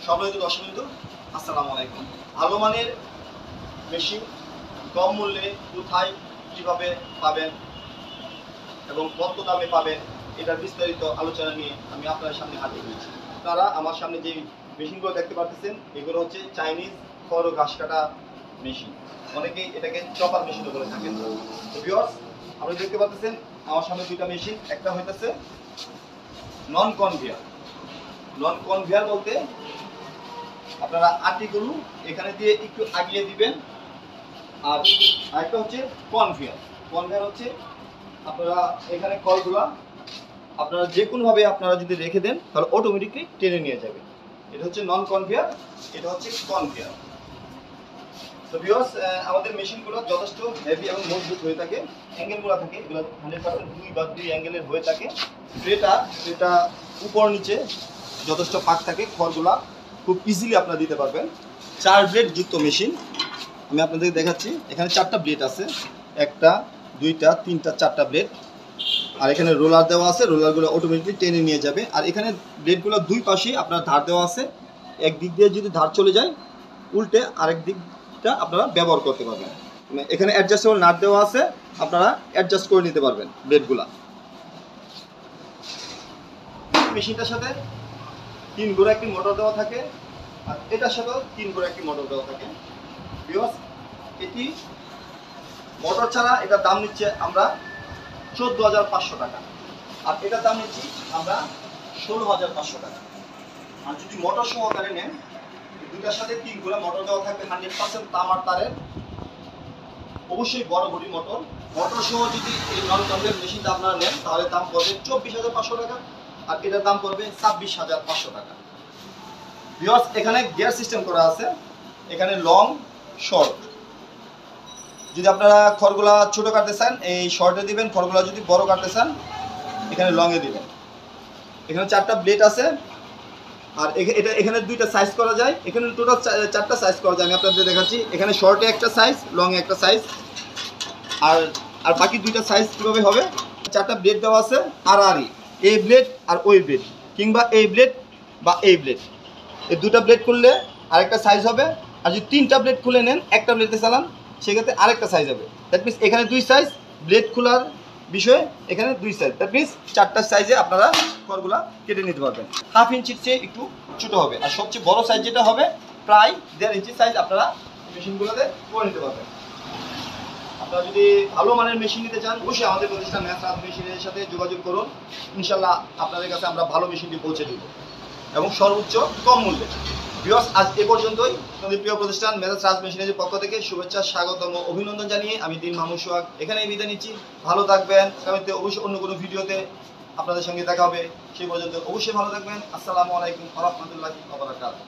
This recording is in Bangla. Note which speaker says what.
Speaker 1: সম্মানিত দর্শক বিন্দু, আসসালামু আলাইকুম। ভালো মানের মেশিন কম মূল্যে কোথায় কিভাবে পাবেন এবং কত দামে পাবেন, এটার বিস্তারিত আলোচনা নিয়ে আমি আপনাদের সামনে হাজির হয়েছি। আপনারা আমার সামনে যে মেশিনগুলো দেখতে পাচ্ছেন, এগুলো হচ্ছে চাইনিজ খড় ও ঘাস কাটা মেশিন। অনেকেই এটাকে চপার মেশিনও বলে থাকেন। তো ভিউয়ার্স, আপনারা দেখতে পাচ্ছেন আমার সামনে দুইটা মেশিন। একটা হইতেছে নন কনভেয়ার। নন কনভেয়ার বলতে আপনারা আটিগুলো এখানে দিয়ে একটু আগিয়ে দিবেন, আর আরেকটা হচ্ছে কনভেয়ার। কনভেয়ার হচ্ছে আপনারা এখানে কলগুলো আপনারা যে কোনোভাবে আপনারা যদি রেখে দেন তাহলে অটোমেটিকলি টেনে নিয়ে যাবে। এটা হচ্ছে নন কনভেয়ার, এটা হচ্ছে কনভেয়ার। তো ভিউয়ার্স, আমাদের মেশিনগুলো যথেষ্ট হেভি এবং মজবুত হয়ে থাকে। অ্যাঙ্গেলগুলো থাকে এগুলো 100% 2 অ্যাঙ্গেলের হয়ে থাকে। এটা উপর নিচে যথেষ্ট পাক থাকে। খড়গুলা খুব ইজিলি আপনারা দিতে পারবেন। 4 ব্লেড যুক্ত মেশিন। আমি আপনাদের দেখাচ্ছি। এখানে 4টা ব্লেড আছে, 1টা 2টা 3টা 4টা ব্লেড। আর এখানে রোলার দেওয়া আছে, রোলারগুলো অটোমেটিকলি টেনে নিয়ে যাবে। আর এখানে ব্লেডগুলো দুই পাশেই আপনার ধার দেওয়া আছে। একদিক দিয়ে যদি ধার চলে যায়, উল্টে আরেক দিকটা আপনারা ব্যবহার করতে পারবেন। এখানে অ্যাডজাস্টেবল নাট দেওয়া আছে, আপনারা অ্যাডজাস্ট করে নিতে পারবেন ব্লেডগুলা। মেশিনটার সাথে 3 ঘোড়া একটি মোটর দেওয়া থাকে, আর এটার সাথেও 3 ঘোড়া একটি মোটর দেওয়া থাকে। ভিউয়ার্স, এটি মোটর ছাড়া এটার দাম নিচ্ছে আমরা 14,500 টাকা, আর এটার দাম নিচ্ছি আমরা 16,500 টাকা। আর যদি মোটর সহকারে নেন, দুটার সাথে 3 ঘোড়া মোটর দেওয়া থাকবে, 100% তামার তারের, অবশ্যই বড় বডি মোটর। মোটর সহ যদি এই নন কনভেয়ার মেশিনটা আপনারা নেন তাহলে দাম পড়বে 24,500 টাকা, আর এটার দাম পড়বে 26,500 টাকা। ভিউয়ার্স, এখানে গিয়ার সিস্টেম করা আছে। এখানে লং, শর্ট। যদি আপনারা খড়গুলা ছোট কাটতে চান এই শর্টে দিবেন, খড়গুলা যদি বড় কাটতে চান এখানে লংয়ে দিবেন। এখানে 4টা ব্লেড আছে, আর এখানে 2টা সাইজ করা যায়। এখানে টোটাল 4টা সাইজ করা যায়। আমি আপনাদের দেখাচ্ছি। এখানে শর্টে একটা সাইজ, লংয়ে একটা সাইজ, আর বাকি 2টা সাইজ কীভাবে হবে, 4টা ব্লেড দেওয়া আছে। আড়াআড়ি এই ব্লেড আর ওই ব্লেড, কিংবা এই ব্লেড বা এই ব্লেড, এই 2টা ব্লেড খুললে আরেকটা সাইজ হবে। আর যদি 3টা ব্লেড খুলে নেন, একটা ব্লেডে চালান, সেক্ষেত্রে আরেকটা সাইজ হবে। দ্যাট মিনস এখানে 2 সাইজ, ব্লেড খোলার বিষয়ে এখানে 2 সাইজ। দ্যাট মিনস 4টা সাইজে আপনারা খড়গুলা কেটে নিতে পারবেন। 1/2 ইঞ্চির চেয়ে একটু ছোটো হবে, আর সবচেয়ে বড় সাইজ যেটা হবে প্রায় 1.5 ইঞ্চি সাইজ আপনারা মেশিনগুলোতে করে নিতে পারবেন। আপনারা যদি ভালো মানের মেশিন নিতে চান, অবশ্যই আমাদের প্রতিষ্ঠান ম্যাথ রাজ মেশিনের সাথে যোগাযোগ করুন। ইনশাল্লাহ আপনাদের কাছে আমরা ভালো মেশিনটি পৌঁছে দেব, এবং সর্বোচ্চ কম মূল্যে। ভিউয়ার্স, আজ এ পর্যন্তই। আপনাদের প্রিয় প্রতিষ্ঠান মেসার্স রাজ মেশিনারির পক্ষ থেকে শুভেচ্ছা, স্বাগতম, অভিনন্দন জানিয়ে আমি দিন মাহমুদ সোহাগ এখানেই বিদায় নিচ্ছি। ভালো থাকবেন। আগামীতে অবশ্যই অন্য কোনো ভিডিওতে আপনাদের সঙ্গে দেখা হবে। সেই পর্যন্ত অবশ্যই ভালো থাকবেন। আসসালামু আলাইকুম ওয়া রাহমাতুল্লাহি ওয়া বারাকাতুহু।